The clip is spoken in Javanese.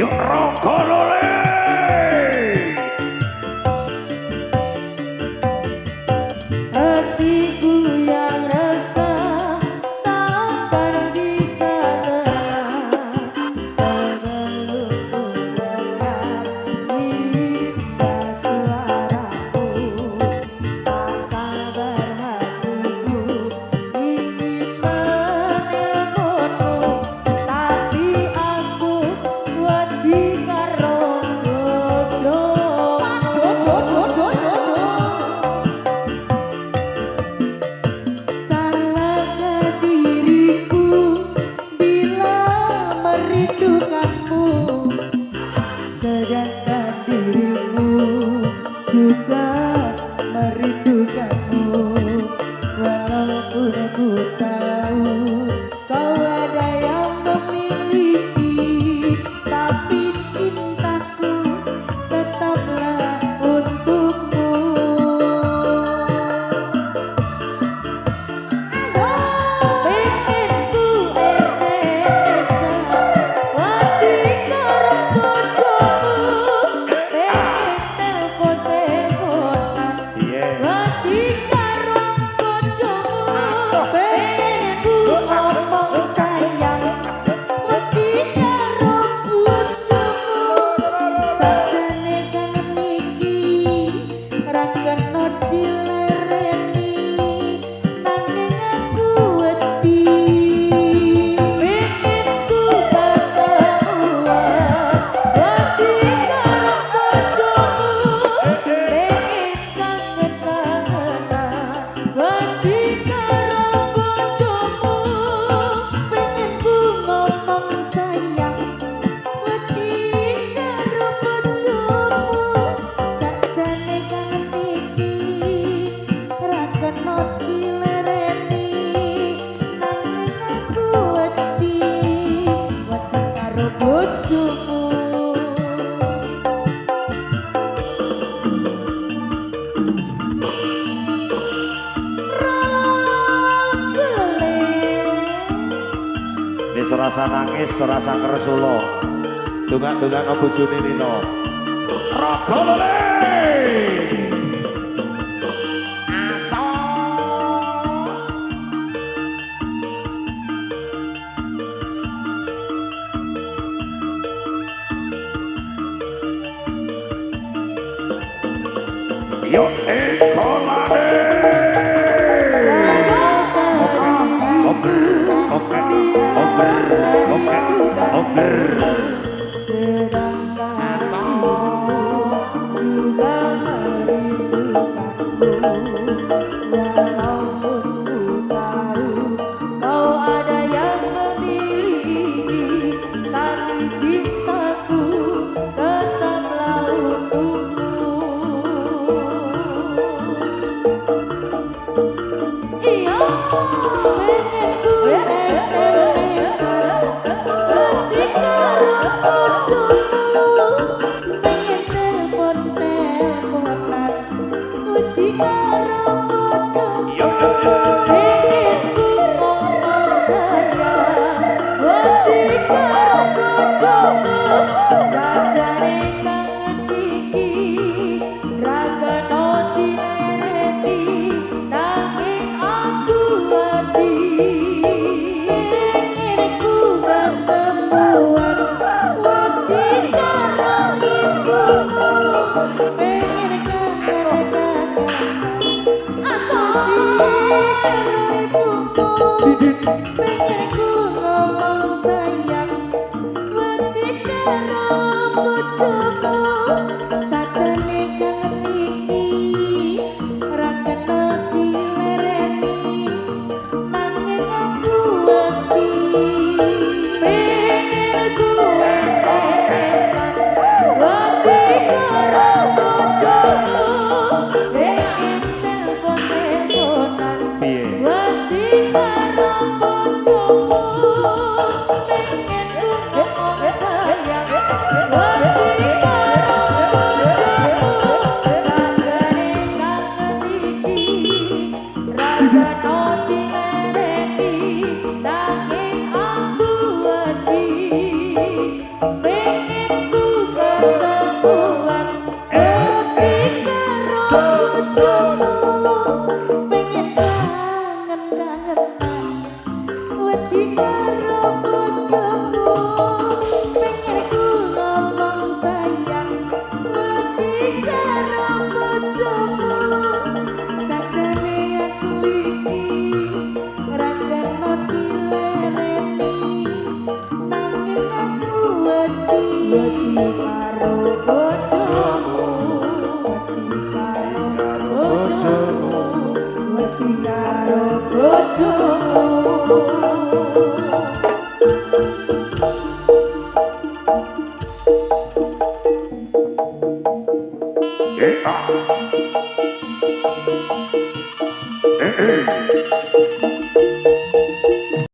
Yuk rokok lole. Hatiku yang resah takkan bisa tenang sebelum ku dengar indahnya suaramu. Tak sabar hatiku ingin menemukanmu, tapi aku wedi karo salahkah diriku bila merindukanmu, sedangkan dirimu juga merindukanmu. Walaupun aku tahu kau ada yang memiliki, tapi cintaku tetaplah untukmu. Pengen ku esa-esa wedi karo bojomu, pengen telepon-teleponan wedi karo bojomu, pengen ku ngomong sayang wedi karo bojomu. Sajane kangen iki ra kena dilereni, nanging aku wedi pengen ku ketemuan wedi karo bojomu, pengen kangen-kangenan wedi karo bojomu, pengen ku ngomong sayang wedi karo bojomu. Sajane kangen iki ra kena dilereni, nanging aku wedi karo bojomu. Wis ora usah nangis, ora usah kresula. Dongak-dongakno bojone Nino. Rokok lole. Aso. Yo ekolane. Pengen ku esa-esa wedi karo karo bojomu Yo yo yo. pengen ku ngomong sayang wedi karo bojomu sajane kangen iki ra kena dileti nanging aku wedi pengen ku ketemuan wedi karo ibumu pengen kangen pengen ku ngomong sayang wedi karo bojomu sajane kangen iki ra kena dilereni nanging aku wedi pengen ku esesan wedi karo bojomu pengen telpon-teleponan Piye? wedi karo bojomu pengen ku ngomong sayang wedi karo bojomu sajane kangen iki ra kena dilereni nanging aku wedi pengen ku ketemuan wedi karo bojomu pengen kangen-kangenan wedi karo bojomu pengen ku ngomong sayang wedi karo bojomu sajane aku iki ra kena dilereni nanging aku wedi karo bojomu wedi karo bojomu wedi karo bojomu Eh, ah. Eh, eh.